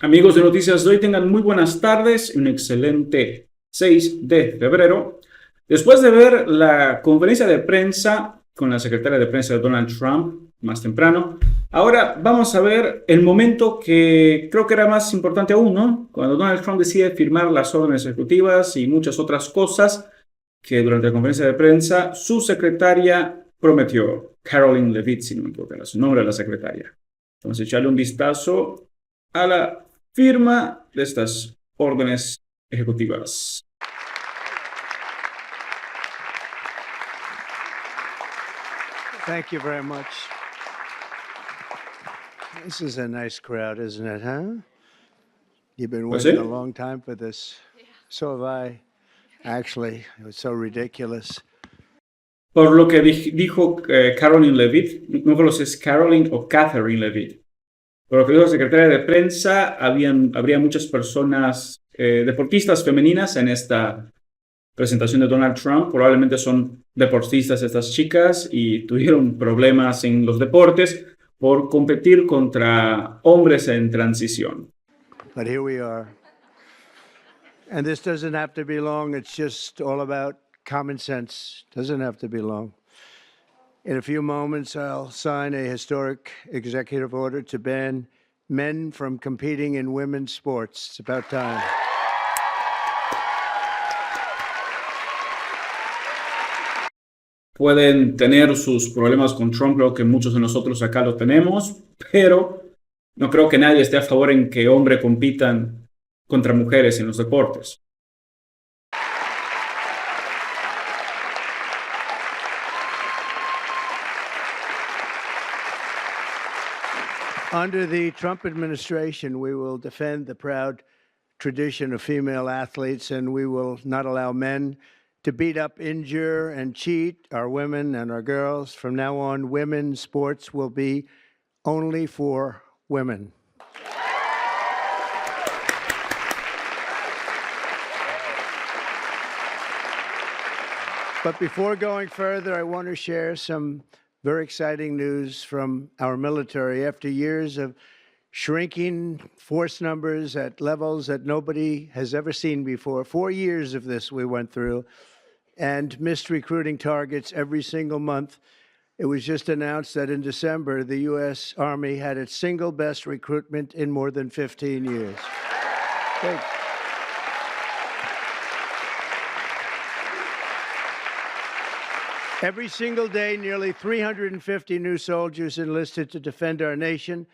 Amigos de Noticias de hoy, tengan muy buenas tardes y un excelente 6 de febrero. Después de ver la conferencia de prensa con la secretaria de prensa de Donald Trump más temprano, ahora vamos a ver el momento que creo que era más importante aún, ¿no? Cuando Donald Trump decide firmar las órdenes ejecutivas y muchas otras cosas que durante la conferencia de prensa su secretaria prometió, Caroline Levitt, si no me equivoco, era su nombre de la secretaria. Entonces, echarle un vistazo a la firma de estas órdenes ejecutivas. Thank you very much. This is a nice crowd, isn't it, huh? You've been Pues waiting sí, a long time for this. So have I. Actually, it was so ridiculous. por lo que dijo Caroline Levitt, no recuerdo si es Caroline o Catherine Levitt, por lo que dijo la secretaria de prensa, habría muchas personas, deportistas femeninas en esta presentación de Donald Trump. Probablemente son deportistas estas chicas y tuvieron problemas en los deportes por competir contra hombres en transición. But here we are. And this doesn't have to be long. It's just all about common sense. Doesn't have to be long. In a few moments, I'll sign a historic executive order to ban men from competing in women's sports. It's about time. Pueden tener sus problemas con Trump, creo que muchos de nosotros acá lo tenemos, pero no creo que nadie esté a favor en que hombres compitan contra mujeres en los deportes. Under the Trump administration, we will defend the proud tradition of female athletes, and we will not allow men to beat up, injure, and cheat our women and our girls. From now on, women's sports will be only for women. But before going further, I want to share some very exciting news from our military. After years of shrinking force numbers at levels that nobody has ever seen before, 4 years of this we went through, and missed recruiting targets every single month, it was just announced that in December, the U.S. Army had its single best recruitment in more than 15 years. Thanks. Every single day, nearly 350 new soldiers enlisted to defend our nation,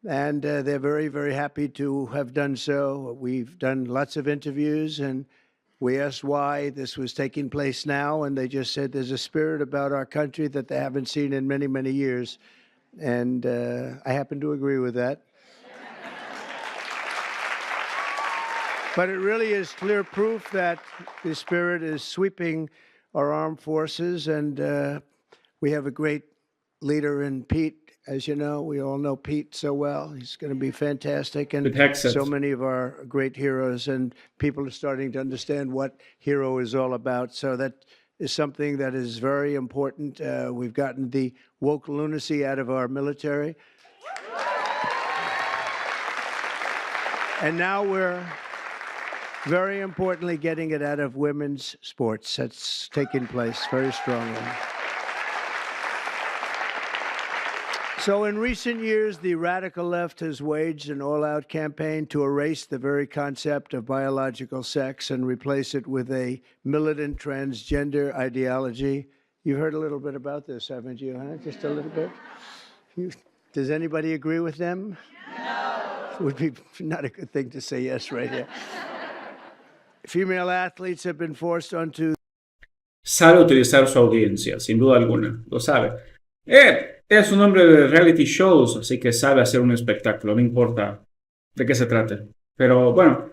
and they're very, very happy to have done so. We've done lots of interviews, and we asked why this was taking place now, and they just said there's a spirit about our country that they haven't seen in many, many years, and I happen to agree with that. But it really is clear proof that the spirit is sweeping our armed forces, and we have a great leader in Pete. As you know, we all know Pete so well. He's going to be fantastic, and so many of our great heroes, and people are starting to understand what hero is all about. So that is something that is very important. We've gotten the woke lunacy out of our military, and now we're very importantly getting it out of women's sports. That's taking place very strongly. So in recent years, the radical left has waged an all-out campaign to erase the very concept of biological sex and replace it with a militant transgender ideology. You've heard a little bit about this, haven't you, huh? Just a little bit? Does anybody agree with them? No. It would be not a good thing to say yes right here. Female athletes have been forced onto. Sabe utilizar su audiencia, sin duda alguna, lo sabe. Es un hombre de reality shows, así que sabe hacer un espectáculo, no importa de qué se trate. Pero bueno,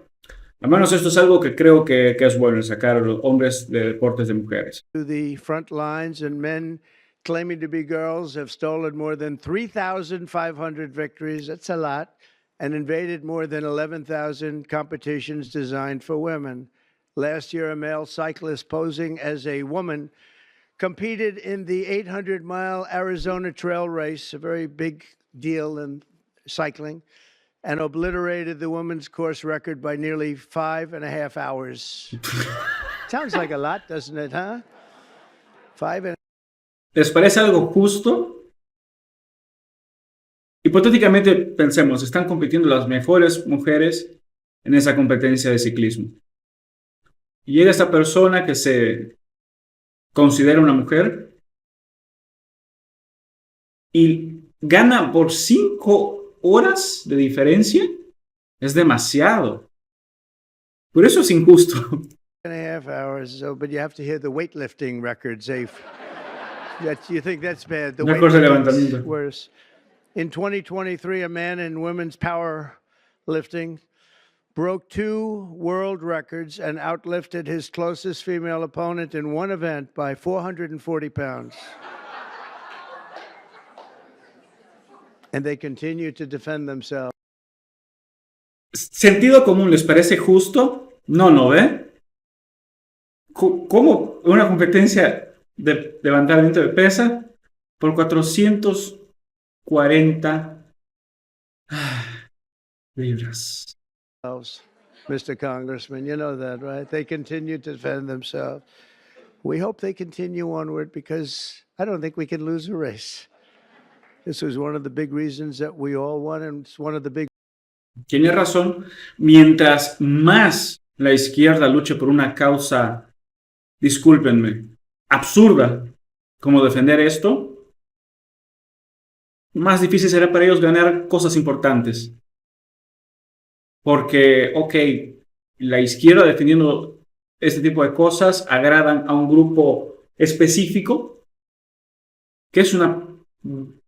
al menos esto es algo que creo que es bueno, sacar a los hombres de deportes de mujeres. The front lines, and men claiming to be girls have stolen more than 3,500 victories. That's a lot. And invaded more than 11,000 competitions designed for women. Last year, a male cyclist posing as a woman competed in the 800-mile Arizona trail race, a very big deal in cycling. and obliterated the women's course record by nearly 5.5 hours. Sounds like a lot, doesn't it, huh? ¿Les parece algo justo? Hipotéticamente pensemos, están compitiendo las mejores mujeres en esa competencia de ciclismo. Y llega esta persona que se considera una mujer y gana por 5 horas de diferencia. Es demasiado. Por eso es injusto. 5.5 hours, so, but you have to hear the weightlifting records. You think that's bad? The Récords de weightlifting's levantamiento. worse. In 2023, a man in women's powerlifting broke 2 world records and outlifted his closest female opponent in one event by 440 pounds. And they continue to defend themselves. ¿Sentido común les parece justo? No, ¿ve? ¿Cómo una competencia de levantamiento de pesa por 440 libras? Mr. Congressman, you know that, right? They continue to defend themselves. We hope they continue onward because I don't think we can lose a race. This was one of the big reasons that we all won, and it's one of the big. Tiene razón. Mientras más la izquierda luche por una causa, discúlpenme, absurda, como defender esto, más difícil será para ellos ganar cosas importantes. Porque, ok, la izquierda defendiendo este tipo de cosas agradan a un grupo específico, que es una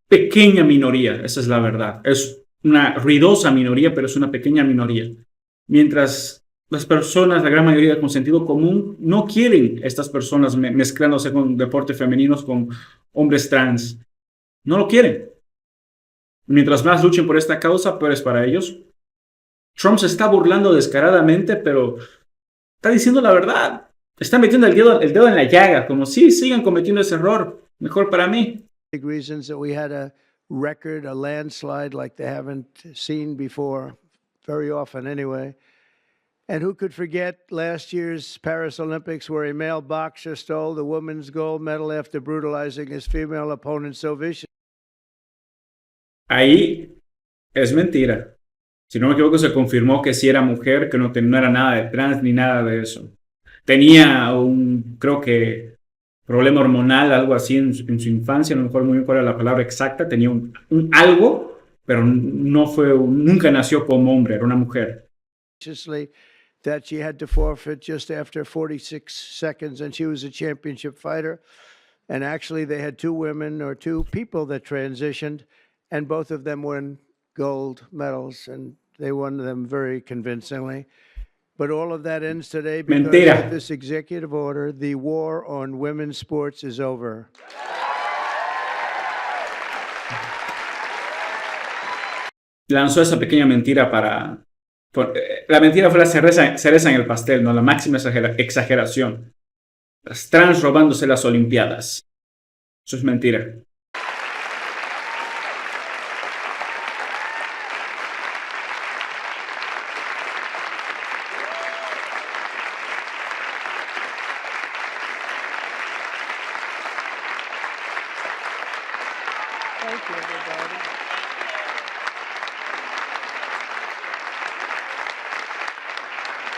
pequeña minoría, esa es la verdad. Es una ruidosa minoría, pero es una pequeña minoría. Mientras las personas, la gran mayoría con sentido común, no quieren estas personas mezclándose con deportes femeninos con hombres trans. No lo quieren. Mientras más luchen por esta causa, peor es para ellos. Trump se está burlando descaradamente, pero está diciendo la verdad. Está metiendo el dedo en la llaga, como si sigan cometiendo ese error. Mejor para mí. Big reasons that we had a record, a landslide like they haven't seen before, very often anyway. And who could forget last year's Paris Olympics where a male boxer stole the women's gold medal after brutalizing his female opponent so viciously? Ahí es mentira. Si no me equivoco, se confirmó que sí era mujer, que no era nada de trans ni nada de eso. Tenía creo que, problema hormonal, algo así en su infancia, no me acuerdo muy bien cuál era la palabra exacta, tenía un algo, pero nunca nació como hombre, era una mujer. That she had to forfeit just after 46 seconds, and she was a championship fighter. And actually, they had 2 women or 2 people that transitioned, and both of them won gold medals, and they won them very convincingly. But all of that ends today because of this executive order. The war on women's sports is over. Lanzó esa pequeña mentira para... La mentira fue la cereza en el pastel, no la máxima exageración. Las trans robándose las Olimpiadas. Eso es mentira. Thank you, everybody.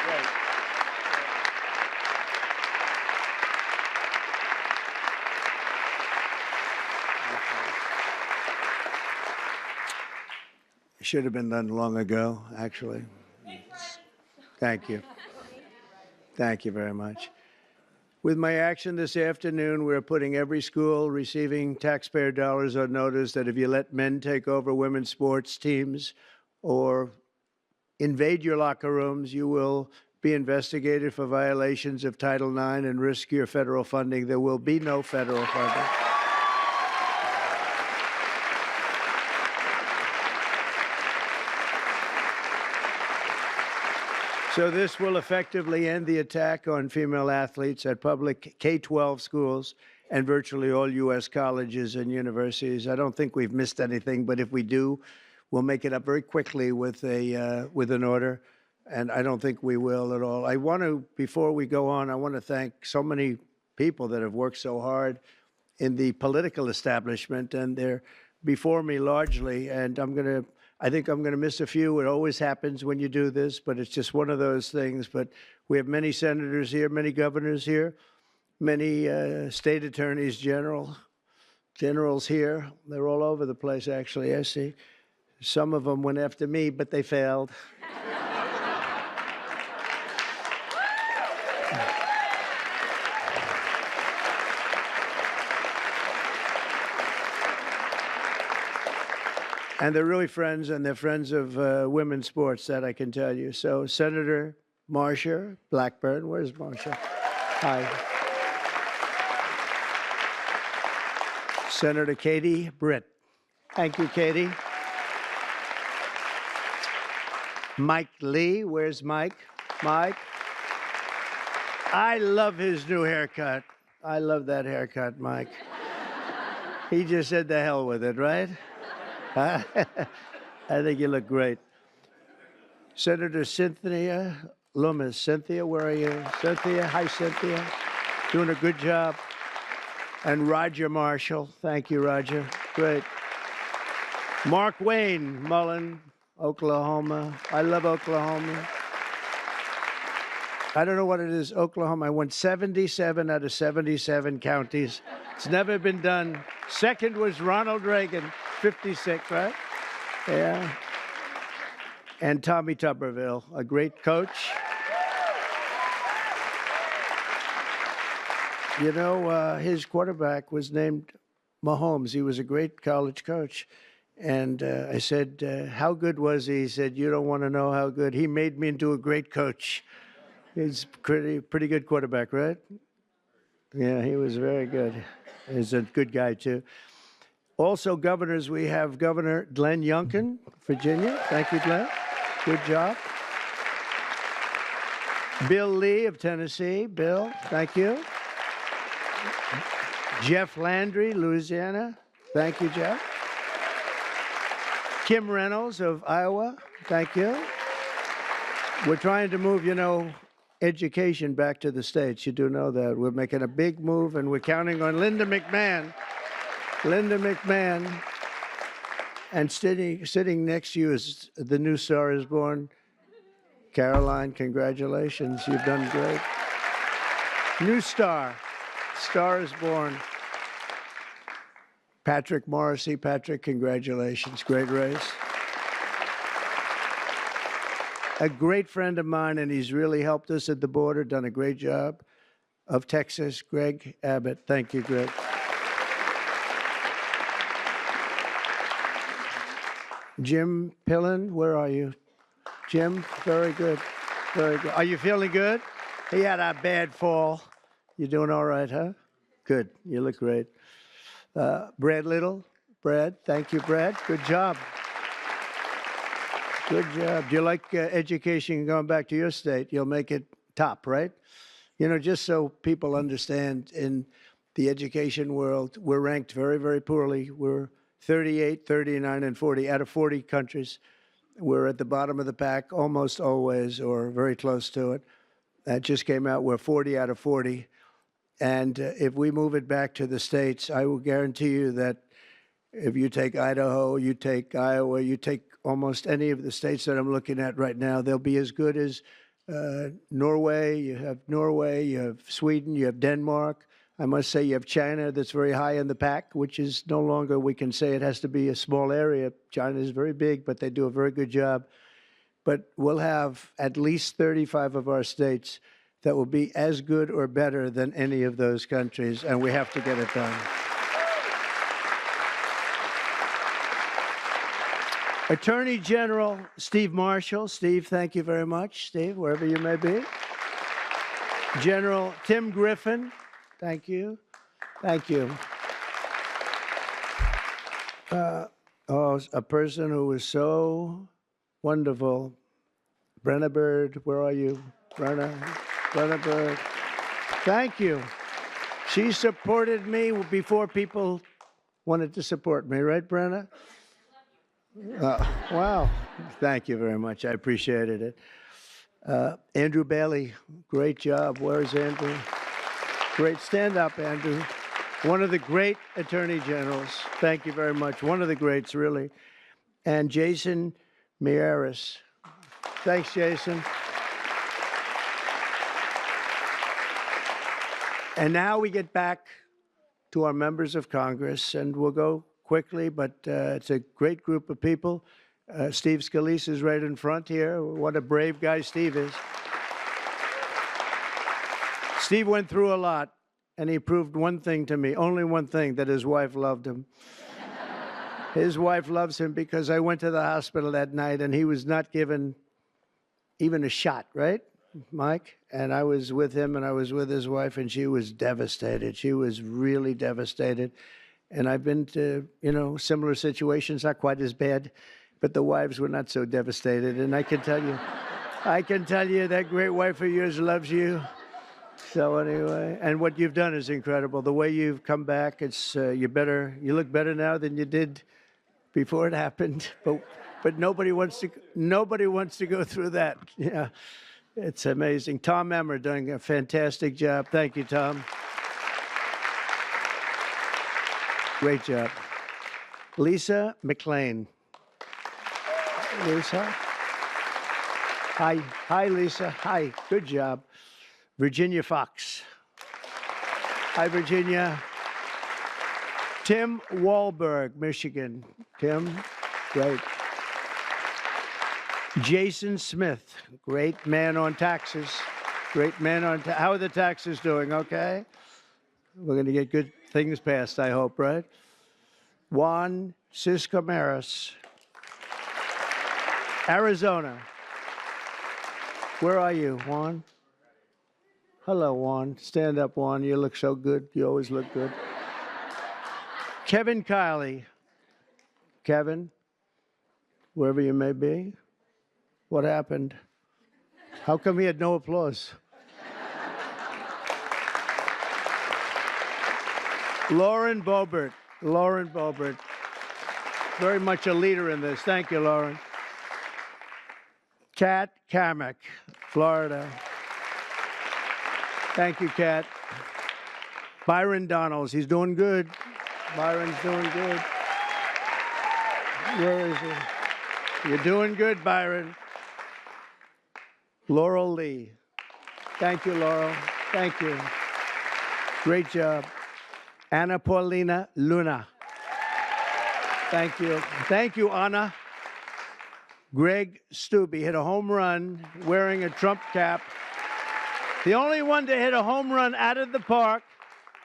Right. It should have been done long ago, actually. Thank you. Thank you very much. With my action this afternoon, we're putting every school receiving taxpayer dollars on notice that if you let men take over women's sports teams or invade your locker rooms, you will be investigated for violations of Title IX and risk your federal funding. There will be no federal funding. So this will effectively end the attack on female athletes at public K-12 schools and virtually all U.S. colleges and universities. I don't think we've missed anything, but if we do, we'll make it up very quickly with an order, and I don't think we will at all. I want to, before we go on, I want to thank so many people that have worked so hard in the political establishment, and they're before me largely, and I think I'm going to miss a few. It always happens when you do this, but it's just one of those things. But we have many senators here, many governors here, many state attorneys generals here. They're all over the place, actually. I see. Some of them went after me, but they failed. And they're really friends, and they're friends of women's sports, that I can tell you. So Senator Marsha Blackburn, where's Marsha? Hi. Senator Katie Britt. Thank you, Katie. Mike Lee, where's Mike? Mike. I love his new haircut. I love that haircut, Mike. He just said the hell with it, right? I think you look great. Senator Cynthia Loomis. Cynthia, where are you? Cynthia, hi, Cynthia. Doing a good job. And Roger Marshall. Thank you, Roger. Great. Mark Wayne Mullen, Oklahoma. I love Oklahoma. I don't know what it is, Oklahoma. I won 77 out of 77 counties. It's never been done. Second was Ronald Reagan, 56, right? Yeah. And Tommy Tuberville, a great coach. You know, his quarterback was named Mahomes. He was a great college coach. And I said, how good was he? He said, you don't want to know how good. He made me into a great coach. He's pretty good quarterback, right? Yeah, he was very good. He's a good guy, too. Also, governors, we have Governor Glenn Youngkin, Virginia. Thank you, Glenn. Good job. Bill Lee of Tennessee. Bill, thank you. Jeff Landry, Louisiana. Thank you, Jeff. Kim Reynolds of Iowa. Thank you. We're trying to move, you know, education back to the states. You do know that. We're making a big move, and we're counting on Linda McMahon. Linda McMahon. And sitting next to you is the new Star is Born. Caroline, congratulations. You've done great. New Star. Star is Born. Patrick Morrissey. Patrick, congratulations. Great race. A great friend of mine, and he's really helped us at the border, done a great job, of Texas, Greg Abbott. Thank you, Greg. Jim Pillen, where are you? Jim, very good. Very good. Are you feeling good? He had a bad fall. You doing all right, huh? Good. You look great. Brad Little. Brad, thank you, Brad. Good job. Good job. Do you like education going back to your state? You'll make it top, right? You know, just so people understand, in the education world, we're ranked very, very poorly. We're 38, 39, and 40 out of 40 countries. We're at the bottom of the pack almost always, or very close to it. That just came out. We're 40 out of 40. And if we move it back to the states, I will guarantee you that if you take Idaho, you take Iowa, you take almost any of the states that I'm looking at right now, they'll be as good as Norway. You have Sweden, you have Denmark. I must say you have China that's very high in the pack, which is no longer, we can say it has to be a small area. China is very big, but they do a very good job. But we'll have at least 35 of our states that will be as good or better than any of those countries, and we have to get it done. Attorney General Steve Marshall. Steve, thank you very much. Steve, wherever you may be. General Tim Griffin. Thank you. Thank you. A person who was so wonderful. Brenna Bird, where are you? Brenna Bird. Thank you. She supported me before people wanted to support me, right, Brenna? Wow. Thank you very much. I appreciated it. Andrew Bailey, great job. Where's Andrew? Great. Stand up, Andrew. One of the great attorney generals. Thank you very much. One of the greats, really. And Jason Miyares. Thanks, Jason. And now we get back to our members of Congress, and we'll go quickly, but it's a great group of people. Steve Scalise is right in front here. What a brave guy Steve is. Steve went through a lot, and he proved one thing to me, only one thing, that his wife loved him. His wife loves him because I went to the hospital that night, and he was not given even a shot, right, Mike? And I was with him, and I was with his wife, and she was devastated. She was really devastated. And I've been to, similar situations, not quite as bad, but the wives were not so devastated. And I can tell you that great wife of yours loves you. So anyway, and what you've done is incredible. The way you've come back, it's you look better now than you did before it happened. But nobody wants to go through that. Yeah. It's amazing. Tom Emmer doing a fantastic job. Thank you, Tom. Great job. Lisa McLean. Lisa. Hi. Hi, Lisa. Hi. Good job. Virginia Fox. Hi, Virginia. Tim Wahlberg, Michigan. Tim, great. Jason Smith, great man on taxes. Great man on how are the taxes doing? Okay. We're going to get good things passed, I hope, right? Juan Ciscomaris, Arizona. Where are you, Juan? Hello, Juan. Stand up, Juan. You look so good. You always look good. Kevin Kiley. Kevin, wherever you may be. What happened? How come he had no applause? Lauren Boebert. Lauren Boebert. Very much a leader in this. Thank you, Lauren. Kat Kamek, Florida. Thank you, Kat. Byron Donalds. He's doing good. Byron's doing good. Where is he? You're doing good, Byron. Laurel Lee. Thank you, Laurel. Thank you. Great job. Anna Paulina Luna. Thank you. Thank you, Anna. Greg Stubbe hit a home run wearing a Trump cap. The only one to hit a home run out of the park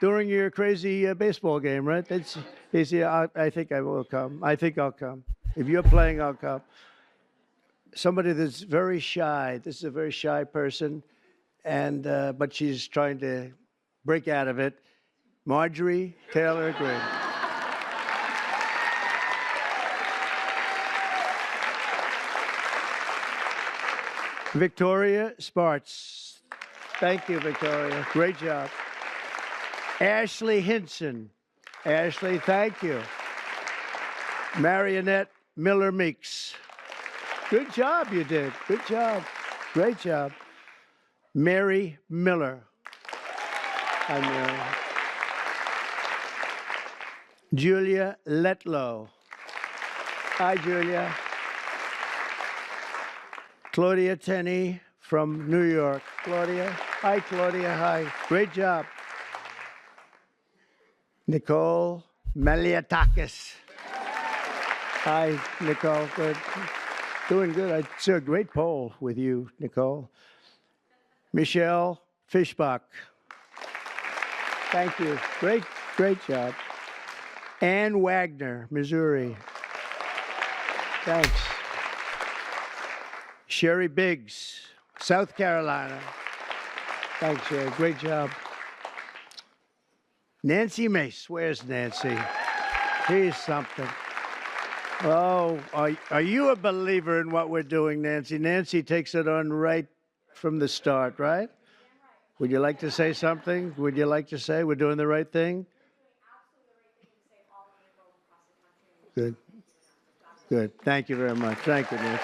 during your crazy baseball game, right? I think I will come. I think I'll come. If you're playing, I'll come. Somebody that's very shy. This is a very shy person, and but she's trying to break out of it. Marjorie Taylor Greene. Victoria Sparts. Thank you, Victoria. Great job. Ashley Hinson. Ashley, thank you. Marionette Miller Meeks. Good job you did. Good job. Great job. Mary Miller. Hi, Mary. Julia Letlow. Hi, Julia. Claudia Tenney from New York. Claudia. Hi, Claudia. Hi. Great job. Nicole Maliatakis. Hi, Nicole. Good. Doing good. I saw a great poll with you, Nicole. Michelle Fishbach. Thank you. Great job. Ann Wagner, Missouri. Thanks. Sherry Biggs, South Carolina. Thanks, Sherry. Great job. Nancy Mace. Where's Nancy? Here's something. Oh, are you a believer in what we're doing, Nancy? Nancy takes it on right from the start, right? Would you like to say something? Would you like to say we're doing the right thing? Good. Good. Thank you very much. Thank you, Nancy.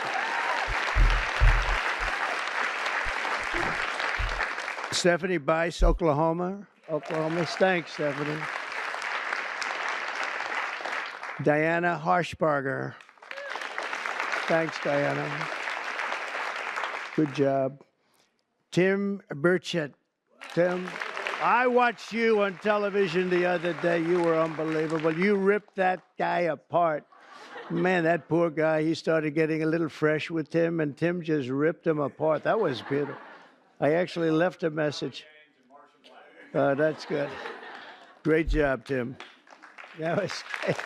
Stephanie Bice, Oklahoma. Thanks, Stephanie. Diana Harshbarger. Thanks, Diana. Good job. Tim Burchett. Tim, I watched you on television the other day. You were unbelievable. You ripped that guy apart. Man, that poor guy, he started getting a little fresh with Tim, and Tim just ripped him apart. That was beautiful. I actually left a message. That's good. Great job, Tim. That was great.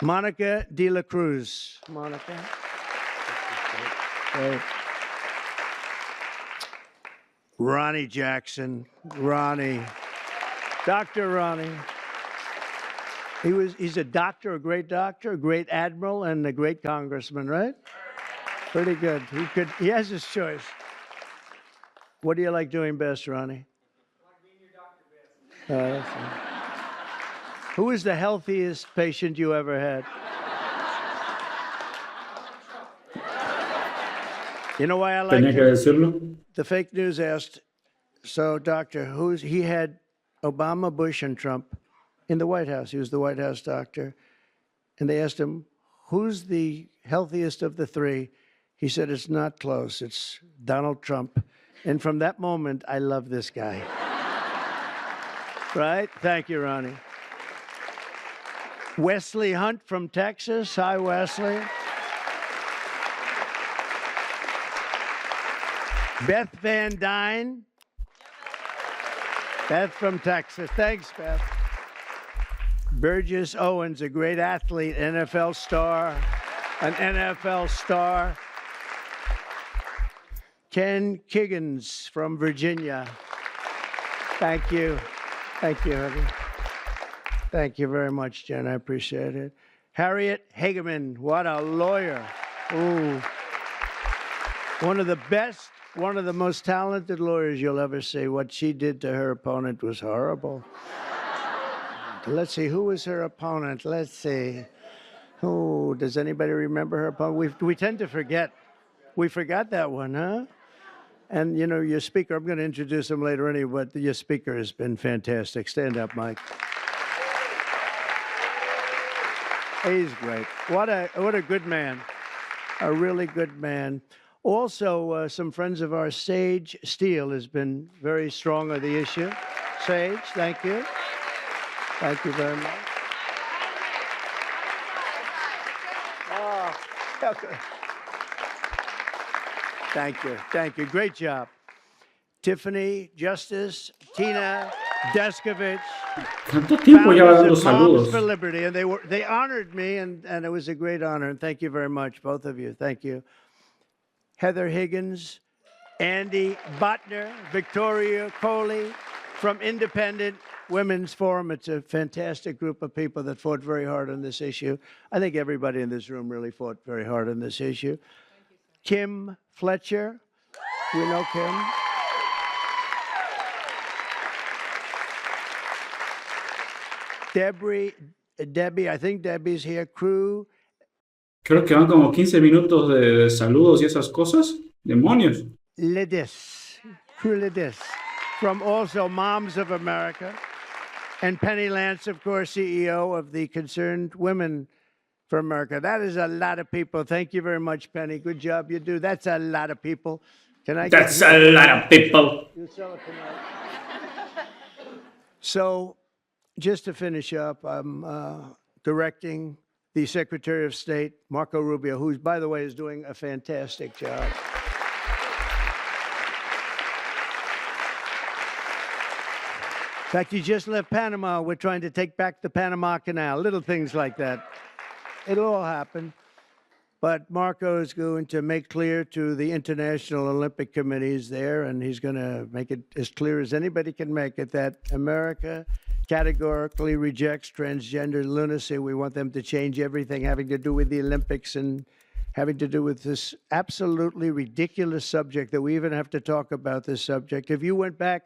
Monica De La Cruz. Monica. Great. Ronnie Jackson. Ronnie. Dr. Ronnie. He's a doctor, a great admiral, and a great congressman, right? Pretty good. He has his choice. What do you like doing best, Ronnie? I like being your doctor best. Who is the healthiest patient you ever had? You know why I like Tenía que decirlo. The fake news asked, so doctor, he had Obama, Bush, and Trump in the White House. He was the White House doctor. And they asked him, who's the healthiest of the three? He said, it's not close. It's Donald Trump. And from that moment, I love this guy. Right? Thank you, Ronnie. Wesley Hunt from Texas. Hi, Wesley. Beth Van Dyne. Beth from Texas. Thanks, Beth. Burgess Owens, a great athlete, an NFL star. Ken Kiggins from Virginia. Thank you. Thank you, honey. Thank you very much, Jen. I appreciate it. Harriet Hageman, what a lawyer. Ooh. One of the best, one of the most talented lawyers you'll ever see. What she did to her opponent was horrible. Let's see, who was her opponent? Let's see. Oh, does anybody remember her opponent? We tend to forget. We forgot that one, huh? And, you know, your speaker, I'm going to introduce him later anyway, but your speaker has been fantastic. Stand up, Mike. He's great. What a good man. A really good man. Also, some friends of ours, Sage Steele, has been very strong on the issue. Sage, thank you. Thank you very much. Oh, okay. Thank you. Thank you. Great job. Tiffany Justice, Tina Deskovich. ¿Cuánto tiempo lleva dando Moms saludos? for Liberty, and they honored me, and it was a great honor. And thank you very much, both of you. Thank you. Heather Higgins, Andy Botner, Victoria Coley from Independent Women's Forum. It's a fantastic group of people that fought very hard on this issue. I think everybody in this room really fought very hard on this issue. Kim Fletcher, we know Kim. Debbie, I think Debbie's here. Crew. Creo que van como 15 minutos de saludos y esas cosas. Demonios. Ledis, Crew Ledis, from also Moms of America. And Penny Lance, of course, CEO of the Concerned Women for America. That is a lot of people. Thank you very much, Penny. Good job you do. That's a lot of people. Can I? That's a lot of people. You sell it tonight. So, just to finish up, I'm directing the Secretary of State, Marco Rubio, who, by the way, is doing a fantastic job. In fact, he just left Panama. We're trying to take back the Panama Canal, little things like that. It'll all happen. But Marco is going to make clear to the International Olympic Committees there, and he's going to make it as clear as anybody can make it, that America categorically rejects transgender lunacy. We want them to change everything having to do with the Olympics and having to do with this absolutely ridiculous subject that we even have to talk about this subject. If you went back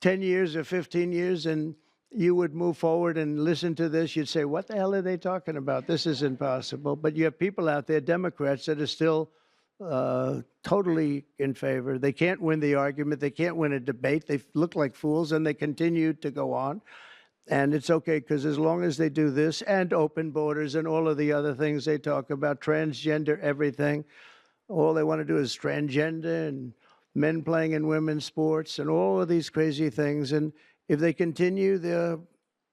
10 years or 15 years and you would move forward and listen to this, you'd say, what the hell are they talking about? This is impossible. But you have people out there, Democrats, that are still totally in favor. They can't win the argument. They can't win a debate. They look like fools, and they continue to go on. And it's okay, because as long as they do this and open borders and all of the other things they talk about, transgender, everything, all they want to do is transgender and men playing in women's sports and all of these crazy things. And if they continue,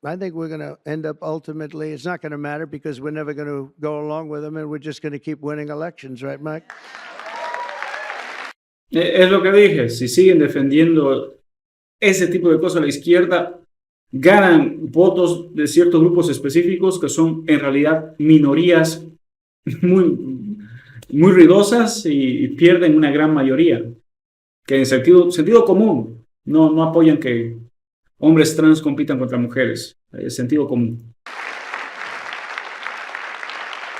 I think we're going to end up ultimately, it's not going to matter because we're never going to go along with them and we're just going to keep winning elections, right, Mike? Es lo que dije, si siguen defendiendo ese tipo de cosas a la izquierda, ganan votos de ciertos grupos específicos que son en realidad minorías muy, muy ruidosas y pierden una gran mayoría, que en sentido común no apoyan que hombres trans compitan contra mujeres. Es sentido común.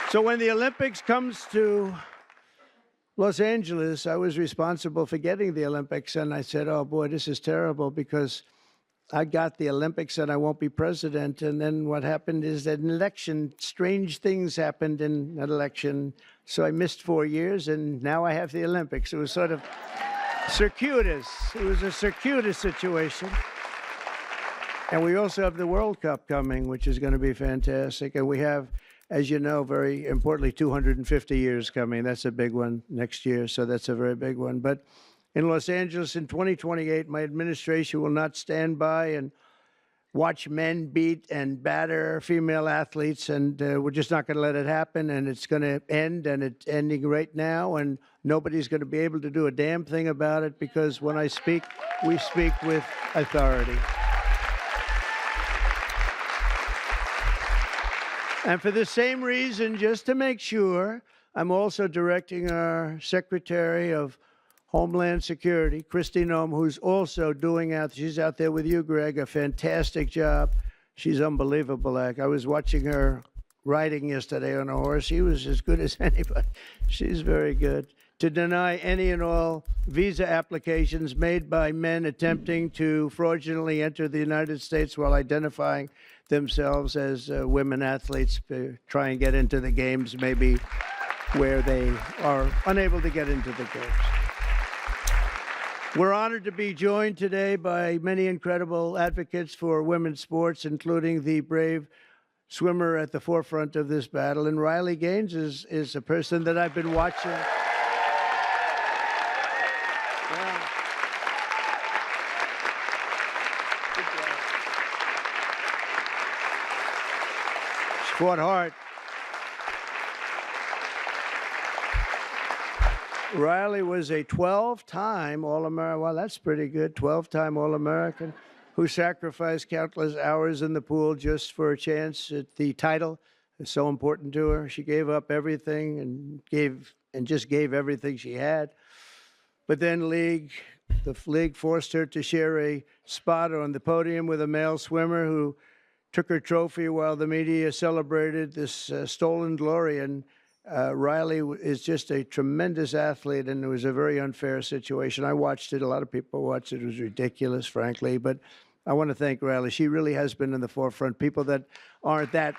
So when the Olympics comes to Los Angeles, I was responsible for getting the Olympics, and I said, oh boy, this is terrible because I got the Olympics and I won't be president. And then what happened is that an election, strange things happened in an election. So I missed 4 years and now I have the Olympics. It was sort of circuitous. It was a circuitous situation. And we also have the World Cup coming, which is going to be fantastic. And we have, as you know, very importantly, 250 years coming. That's a big one next year. So that's a very big one. But in Los Angeles in 2028, my administration will not stand by and watch men beat and batter female athletes, and we're just not going to let it happen, and it's going to end, and it's ending right now, and nobody's going to be able to do a damn thing about it because when I speak, we speak with authority. And for the same reason, just to make sure, I'm also directing our Secretary of Homeland Security, Kristi Noem, who's also doing she's out there with you, Greg, a fantastic job. She's unbelievable. I was watching her riding yesterday on a horse. She was as good as anybody. She's very good. To deny any and all visa applications made by men attempting to fraudulently enter the United States while identifying themselves as women athletes to try and get into the games, maybe where they are unable to get into the games. We're honored to be joined today by many incredible advocates for women's sports, including the brave swimmer at the forefront of this battle. And Riley Gaines is a person that I've been watching. Yeah. Good job. She fought hard. Riley was a 12-time All-American. Well, that's pretty good. 12-time All-American who sacrificed countless hours in the pool just for a chance at the title. It's so important to her. She gave up everything and just gave everything she had. But then the league forced her to share a spot on the podium with a male swimmer who took her trophy while the media celebrated this stolen glory. And Riley is just a tremendous athlete, and it was a very unfair situation. I watched it. A lot of people watched it. It was ridiculous, frankly. But I want to thank Riley. She really has been in the forefront. People that aren't that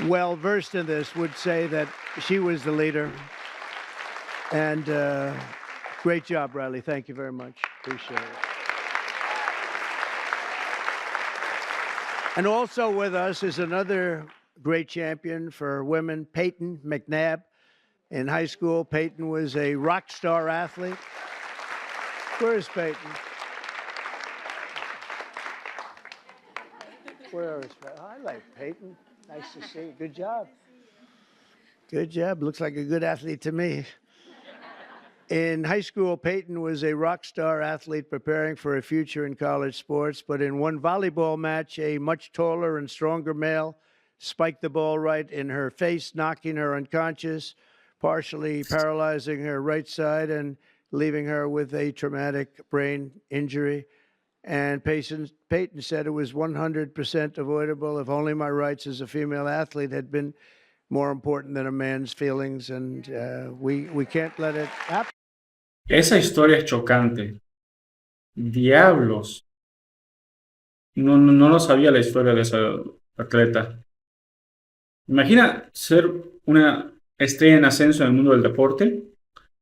well-versed in this would say that she was the leader. And great job, Riley. Thank you very much. Appreciate it. And also with us is another great champion for women, Peyton McNabb. In high school, Peyton was a rock star athlete. Where is Peyton? Where is Peyton? Oh, I like Peyton. Nice to see you. Good job. Good job. Looks like a good athlete to me. In high school, Peyton was a rock star athlete preparing for a future in college sports, but in one volleyball match, a much taller and stronger male spiked the ball right in her face, knocking her unconscious, partially paralyzing her right side and leaving her with a traumatic brain injury. And Peyton said it was 100% avoidable if only my rights as a female athlete had been more important than a man's feelings, and we can't let it happen. Esa historia es chocante. Diablos. No lo sabía la historia de esa atleta. Imagina ser una estrella en ascenso en el mundo del deporte.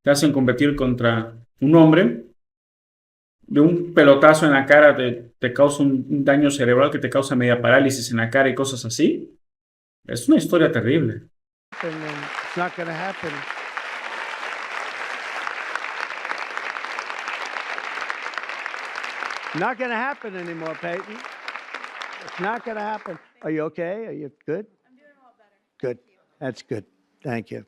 Te hacen competir contra un hombre, de un pelotazo en la cara te causa un daño cerebral que te causa media parálisis en la cara y cosas así. Es una historia terrible. And it's not going to happen. Not going to happen anymore, Peyton. It's not going to happen. Are you okay? Are you good? I'm doing a lot better. Good. That's good. Thank you.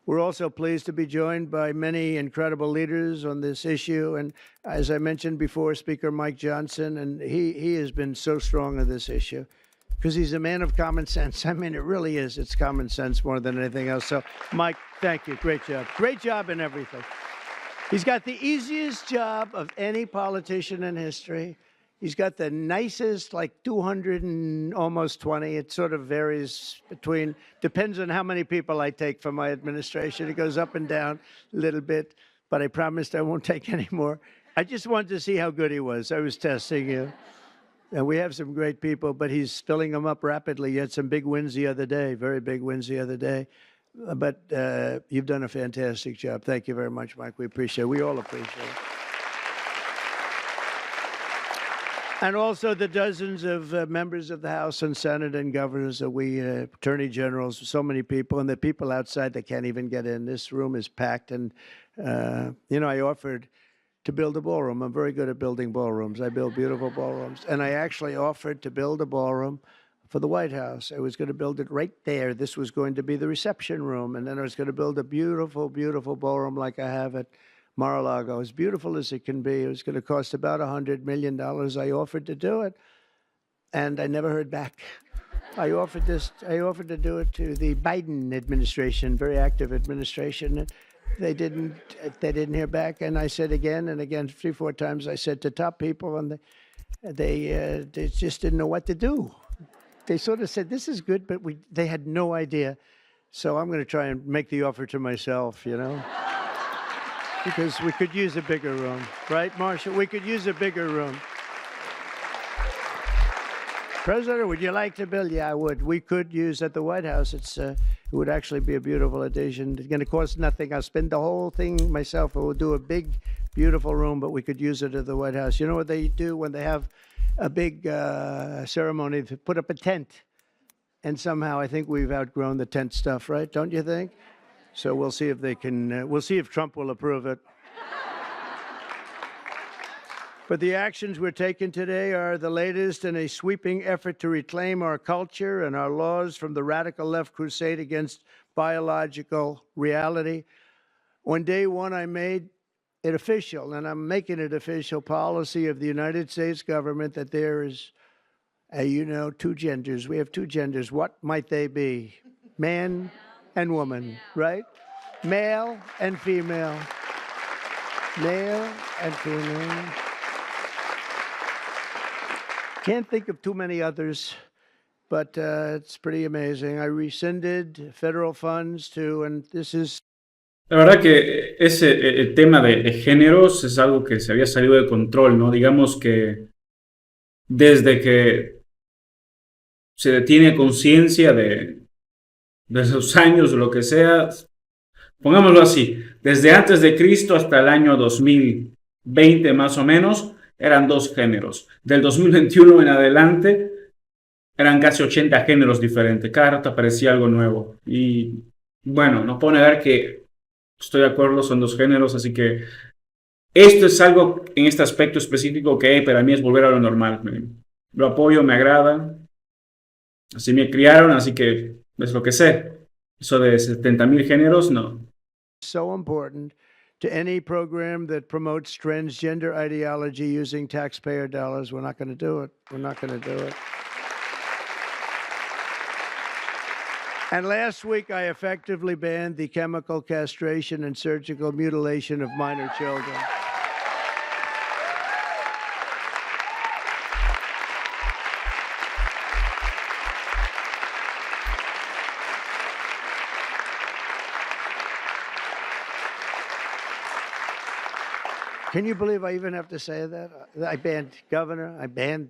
We're also pleased to be joined by many incredible leaders on this issue. And as I mentioned before, Speaker Mike Johnson, and he has been so strong on this issue because he's a man of common sense. I mean, it really is. It's common sense more than anything else. So, Mike, thank you. Great job. Great job in everything. He's got the easiest job of any politician in history. He's got the nicest, like 200 and almost 20. It sort of varies between, depends on how many people I take from my administration. It goes up and down a little bit, but I promised I won't take any more. I just wanted to see how good he was. I was testing you. And we have some great people, but he's filling them up rapidly. He had some big wins the other day, very big wins the other day. But you've done a fantastic job. Thank you very much, Mike. We appreciate it. We all appreciate it. And also the dozens of members of the House and Senate and governors that we, attorney generals, so many people, and the people outside that can't even get in. This room is packed. And, I offered to build a ballroom. I'm very good at building ballrooms. I build beautiful ballrooms. And I actually offered to build a ballroom for the White House. I was going to build it right there. This was going to be the reception room. And then I was going to build a beautiful, beautiful ballroom like I have at Mar-a-Lago, as beautiful as it can be. It was going to cost about $100 million. I offered to do it, and I never heard back. I offered to do it to the Biden administration, very active administration. They didn't hear back, and I said again and again, 3-4 times. I said to top people, and they just didn't know what to do. They sort of said, "This is good," but they had no idea. So I'm going to try and make the offer to myself, because we could use a bigger room, right, Marshall? We could use a bigger room. President, would you like to build? Yeah, I would. We could use at the White House. It would actually be a beautiful addition. It's going to cost nothing. I'll spend the whole thing myself. We'll do a big, beautiful room, but we could use it at the White House. You know what they do when they have a big ceremony? They put up a tent. And somehow I think we've outgrown the tent stuff, right? Don't you think? So we'll see if they can, we'll see if Trump will approve it. But the actions we're taking today are the latest in a sweeping effort to reclaim our culture and our laws from the radical left crusade against biological reality. On day one, I made it official, and I'm making it official policy of the United States government that there is, two genders. We have two genders. What might they be? Man and woman, right? Male and female. Male and female. Can't think of too many others, but it's pretty amazing. I rescinded federal funds and this is... La verdad que el tema de géneros es algo que se había salido de control, ¿no? Digamos que desde que se tiene conciencia de esos años o lo que sea, pongámoslo así, desde antes de Cristo hasta el año 2020 más o menos, eran 2 géneros. Del 2021 en adelante eran casi 80 géneros diferentes. Cada rato aparecía algo nuevo. Y bueno, no puedo negar que estoy de acuerdo, son 2 géneros, así que esto es algo en este aspecto específico que para mí es volver a lo normal. Lo apoyo, me agrada. Así me criaron, así que es lo que sé. Eso de 70,000 géneros, no. So important to any program that promotes transgender ideology using taxpayer dollars. We're not going to do it. We're not going to do it. And last week, I effectively banned the chemical castration and surgical mutilation of minor children. Can you believe I even have to say that? I banned governor, I banned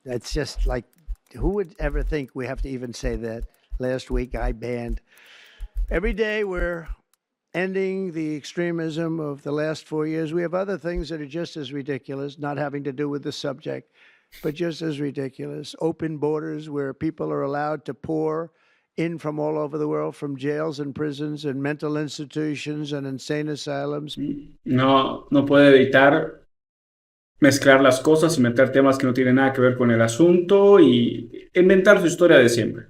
That's just like, who would ever think we have to even say that? Last week I banned. Every day we're ending the extremism of the last 4 years. We have other things that are just as ridiculous, not having to do with the subject, but just as ridiculous. Open borders where people are allowed to pour in from all over the world, from jails and prisons and mental institutions and insane asylums. No puede evitar mezclar las cosas y meter temas que no tienen nada que ver con el asunto y inventar su historia de siempre.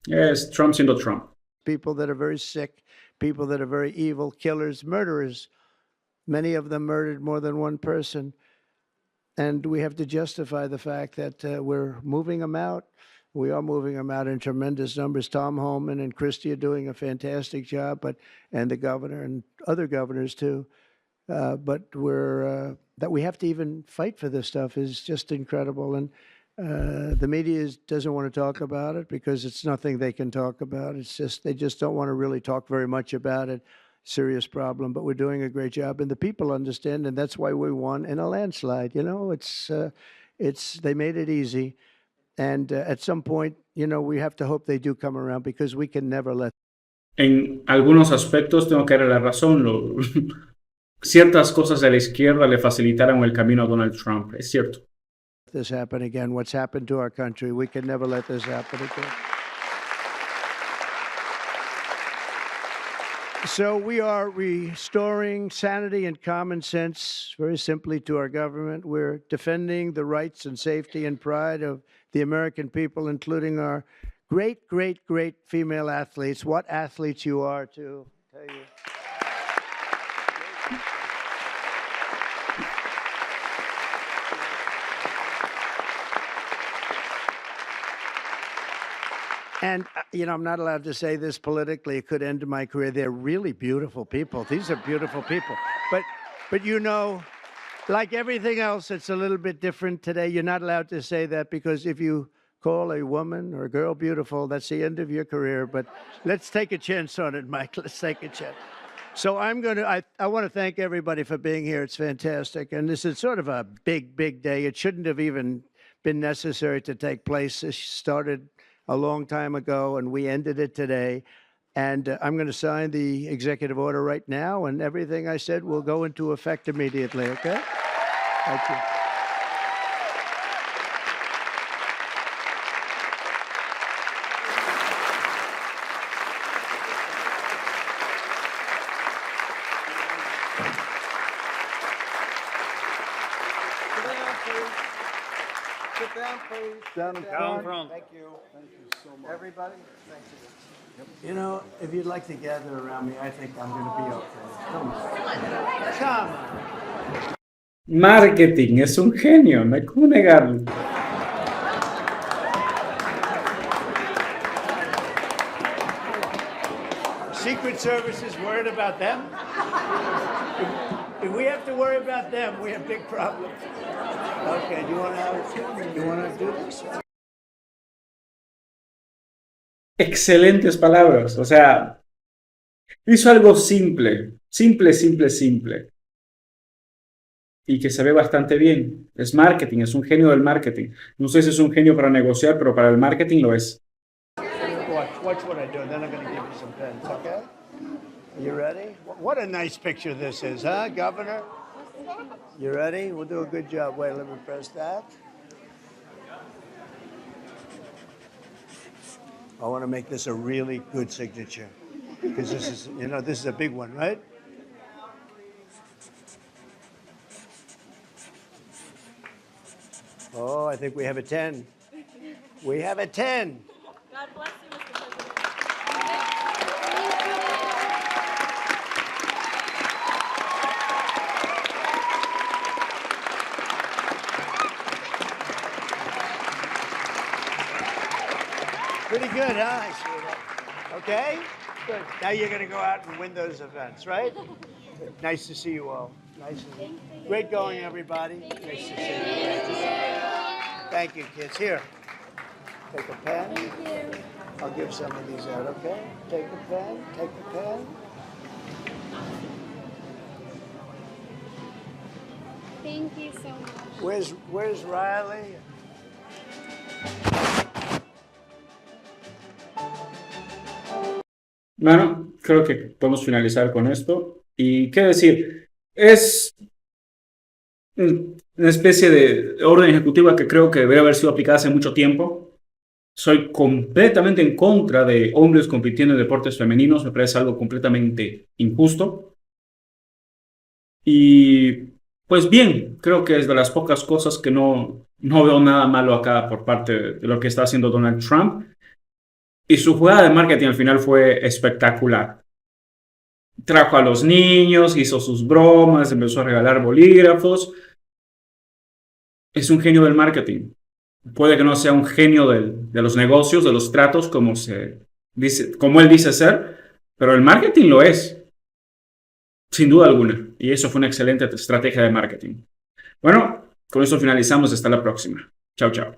Es Trump siendo Trump. People that are very sick, people that are very evil, killers, murderers. Many of them murdered more than one person. And we have to justify the fact that we're moving them out. We are moving them out in tremendous numbers. Tom Homan and Christie are doing a fantastic job, and the governor and other governors too. But that we have to even fight for this stuff is just incredible. And the media doesn't want to talk about it because it's nothing they can talk about. It's just they just don't want to really talk very much about it. Serious problem, but we're doing a great job, and the people understand, and that's why we won in a landslide. You know, they made it easy, and at some point, you know, we have to hope they do come around because we can never let. En algunos aspectos tengo que darle la razón. Ciertas cosas de la izquierda le facilitaron el camino a Donald Trump. Es cierto. This happen again. What's happened to our country? We can never let this happen again. So we are restoring sanity and common sense, very simply, to our government. We're defending the rights and safety and pride of the American people, including our great, great, great female athletes. What athletes you are, too, tell you. And, you know, I'm not allowed to say this politically. It could end my career. They're really beautiful people. These are beautiful people. But you know, like everything else, it's a little bit different today. You're not allowed to say that because if you call a woman or a girl beautiful, that's the end of your career. But let's take a chance on it, Mike. Let's take a chance. So I want to thank everybody for being here. It's fantastic. And this is sort of a big, big day. It shouldn't have even been necessary to take place. This started a long time ago, and we ended it today. And I'm going to sign the executive order right now, and everything I said will go into effect immediately, okay? Thank you. Sit down, please. Down front. Thank you. Thank you so much. Everybody, thank you. You know, if you'd like to gather around me, I think I'm going to be okay. Come on. Come on. Marketing, es un genio, no hay cómo negarlo. Secret Service is worried about them. If we have to worry about them, we have big problems. Okay, do you want to do this? Excelentes palabras, o sea, hizo algo simple, simple, y que se ve bastante bien. Es marketing, es un genio del marketing. No sé si es un genio para negociar, pero para el marketing lo es. Watch what I do, and then I'm going to give you some pens, okay? Are you ready? What a nice picture this is, huh, Governor? You ready? We'll do a good job. Wait, let me press that. I want to make this a really good signature because this is, you know, this is a big one, right? Oh, I think we have a 10. We have a 10. God bless you, Mr. President. Pretty good, huh? I see that. Okay? Good. Now you're going to go out and win those events, right? Nice to see you all. Nice to see you. Great going, everybody. Nice to see you. Thank you, kids. Here, take a pen. Thank you. I'll give some of these out, okay? Take a pen, take a pen. Thank you so much. Where's Riley? Bueno, creo que podemos finalizar con esto. Y qué decir, es una especie de orden ejecutiva que creo que debería haber sido aplicada hace mucho tiempo. Soy completamente en contra de hombres compitiendo en deportes femeninos, me parece algo completamente injusto. Y pues bien, creo que es de las pocas cosas que no veo nada malo acá por parte de lo que está haciendo Donald Trump. Y su jugada de marketing al final fue espectacular. Trajo a los niños, hizo sus bromas, empezó a regalar bolígrafos. Es un genio del marketing. Puede que no sea un genio de los negocios, de los tratos, como él dice ser, pero el marketing lo es, sin duda alguna. Y eso fue una excelente estrategia de marketing. Bueno, con eso finalizamos. Hasta la próxima. Chao, chao.